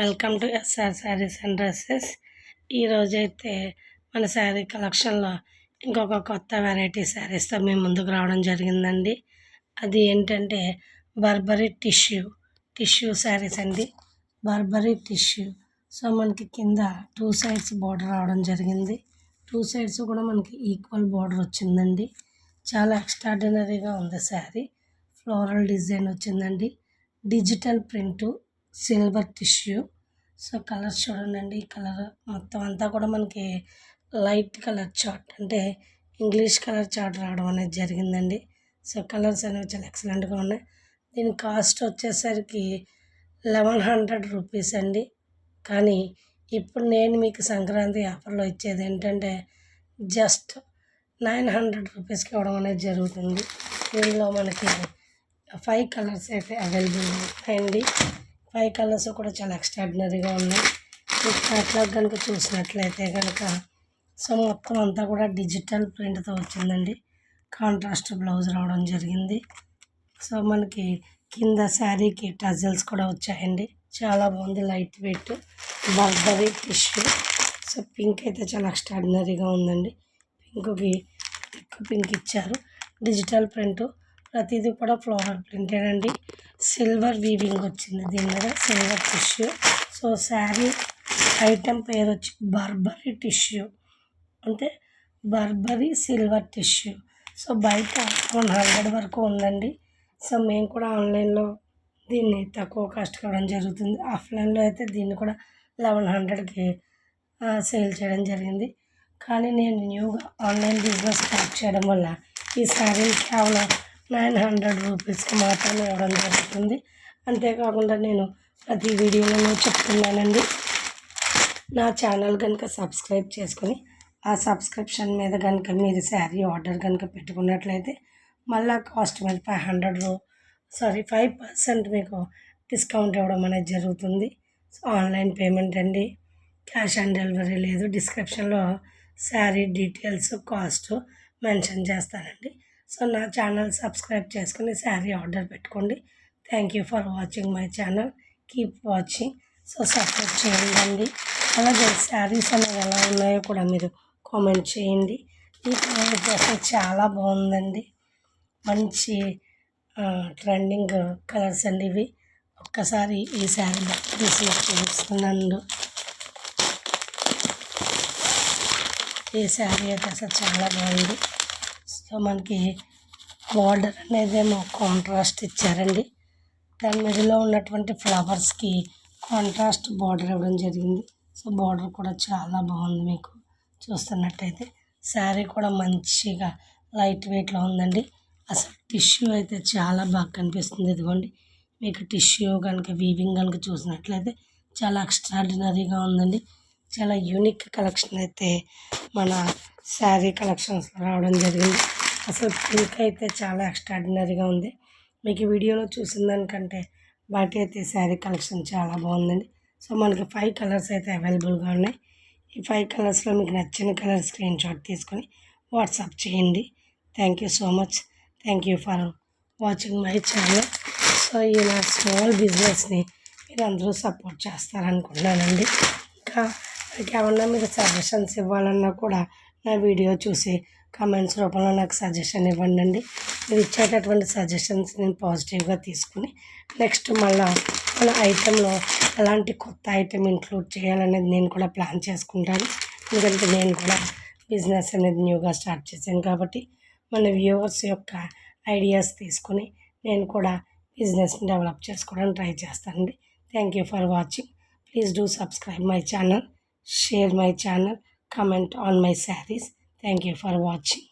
Welcome to SR saris and dresses. ఈరోజైతే మన శారీ కలెక్షన్లో ఇంకొక కొత్త వెరైటీ శారీస్తో మేము ముందుకు రావడం జరిగిందండి. అది ఏంటంటే బర్బరీ టిష్యూ శారీస్ అండి. Burberry tissue. సో మనకి కింద 2 సైడ్స్ బార్డర్ రావడం జరిగింది. 2 సైడ్స్ కూడా మనకి ఈక్వల్ బార్డర్ వచ్చిందండి. చాలా ఎక్స్ట్రాడినరీగా ఉంది శారీ. ఫ్లోరల్ డిజైన్ వచ్చిందండి. Digital print, silver tissue. So colours చూడండి. ఈ కలర్ మొత్తం అంతా కూడా మనకి లైట్ కలర్ చార్ట్, అంటే ఇంగ్లీష్ కలర్ చార్ట్ రావడం అనేది జరిగిందండి. సో కలర్స్ అనేవి చాలా ఎక్సలెంట్గా ఉన్నాయి. దీని కాస్ట్ వచ్చేసరికి 1100 రూపీస్ అండి. కానీ ఇప్పుడు నేను మీకు సంక్రాంతి ఆఫర్లో ఇచ్చేది ఏంటంటే జస్ట్ 900 రూపీస్కి ఇవ్వడం అనేది జరుగుతుంది. దీనిలో మనకి 5 కలర్స్ అయితే అవైలబుల్ ఉన్నాయండి. 5 కలర్స్ కూడా చాలా ఎక్స్ట్రాడినరీగా ఉన్నాయి. మీకు క్యాటలాగ్ కనుక చూసినట్లయితే కనుక సో మొత్తం అంతా కూడా డిజిటల్ ప్రింట్తో వచ్చిందండి. కాంట్రాస్ట్ బ్లౌజ్ రావడం జరిగింది. సో మనకి కింద శారీకి టజల్స్ కూడా వచ్చాయండి. చాలా బాగుంది. Light weight Burberry tissue. So pink అయితే చాలా ఎక్స్ట్రాడినరీగా ఉందండి. పింక్కి ఎక్కువ పింక్ ఇచ్చారు. డిజిటల్ ప్రింట్, ప్రతిదీ కూడా ఫ్లోరల్ ప్రింటేనండి. సిల్వర్ వీవింగ్ వచ్చింది దీని మీద, silver tissue. So sari item పేరు వచ్చి బర్బరీ టిష్యూ, అంటే బర్బరీ సిల్వర్ టిష్యూ. సో బయట 100 వరకు ఉందండి. సో మేము కూడా ఆన్లైన్లో దీన్ని తక్కువ కాస్ట్ ఇవ్వడం జరుగుతుంది. ఆఫ్లైన్లో అయితే దీన్ని కూడా 1100కి సేల్ చేయడం జరిగింది. కానీ నేను న్యూగా ఆన్లైన్ బిజినెస్ స్టార్ట్ చేయడం వల్ల ఈ శారీ కేవలం 900 రూపీస్కి మాత్రమే ఇవ్వడం జరుగుతుంది. అంతేకాకుండా నేను ప్రతి వీడియోలో చెప్తున్నానండి, నా ఛానల్ కనుక సబ్స్క్రైబ్ చేసుకొని ఆ సబ్స్క్రిప్షన్ మీద కనుక మీరు శారీ ఆర్డర్ కనుక పెట్టుకున్నట్లయితే మళ్ళీ కాస్ట్ మీద 5% మీకు డిస్కౌంట్ ఇవ్వడం అనేది జరుగుతుంది. సో ఆన్లైన్ పేమెంట్ అండి, క్యాష్ ఆన్ డెలివరీ లేదు. డిస్క్రిప్షన్లో శారీ డీటెయిల్స్, కాస్ట్ మెన్షన్ చేస్తానండి. సో నా ఛానల్ సబ్స్క్రైబ్ చేసుకుని శారీ ఆర్డర్ పెట్టుకోండి. Thank you for watching my channel. Keep watching. So support చేయండి. అలాగే శారీస్ అనేవి ఎలా ఉన్నాయో కూడా మీరు కామెంట్ చేయండి. ఈ కలర్ అసలు చాలా బాగుందండి. మంచి ట్రెండింగ్ కలర్స్ అండి ఇవి. ఒక్కసారి ఈ శారీ తీసి చూస్తున్నాను. ఈ శారీ అయితే అసలు చాలా బాగుంది. సో మనకి బార్డర్ అనేదేమో కాంట్రాస్ట్ ఇచ్చారండి. దాని మిడిల్లో ఉన్నటువంటి ఫ్లవర్స్కి కాంట్రాస్ట్ బార్డర్ ఇవ్వడం జరిగింది. సో బార్డర్ కూడా చాలా బాగుంది. మీకు చూస్తున్నట్టయితే శారీ కూడా మంచిగా లైట్ వెయిట్లో ఉందండి. అసలు టిష్యూ అయితే చాలా బాగా కనిపిస్తుంది. ఇదిగోండి, మీకు టిష్యూ కనుక వీవింగ్ కనుక చూసినట్లయితే చాలా ఎక్స్ట్రాడినరీగా ఉందండి. చాలా యూనిక్ కలెక్షన్ అయితే మన శారీ కలెక్షన్స్లో రావడం జరిగింది. అసలు పింక్ అయితే చాలా ఎక్స్ట్రాడినరీగా ఉంది. మీకు వీడియోలో చూసిన దానికంటే బయట అయితే శారీ కలెక్షన్ చాలా బాగుందండి. సో మనకి 5 కలర్స్ అయితే అవైలబుల్గా ఉన్నాయి. ఈ 5 కలర్స్లో మీకు నచ్చిన కలర్ స్క్రీన్ షాట్ తీసుకొని వాట్సాప్ చేయండి. Thank you so much. Thank you for watching my channel. So ఈ నా స్మాల్ బిజినెస్ని మీరు అందరూ సపోర్ట్ చేస్తారనుకుంటున్నానండి. ఇంకా నాకు ఏమన్నా మీరు సజెషన్స్ ఇవ్వాలన్నా కూడా నా వీడియో చూసి కామెంట్స్ రూపంలో నాకు సజెషన్ ఇవ్వండి. మీరు ఇచ్చేటటువంటి సజెషన్స్ నేను పాజిటివ్గా తీసుకుని నెక్స్ట్ మళ్ళీ మన ఐటెంలో ఎలాంటి కొత్త ఐటెం ఇంక్లూడ్ చేయాలనేది నేను కూడా ప్లాన్ చేసుకుంటాను. ఎందుకంటే నేను కూడా బిజినెస్ అనేది న్యూగా స్టార్ట్ చేశాను కాబట్టి మన వ్యూవర్స్ యొక్క ఐడియాస్ తీసుకుని నేను కూడా బిజినెస్ని డెవలప్ చేసుకోవడానికి ట్రై చేస్తానండి. Thank you for watching. Please do subscribe my channel, share my channel, comment on my sarees. Thank you for watching.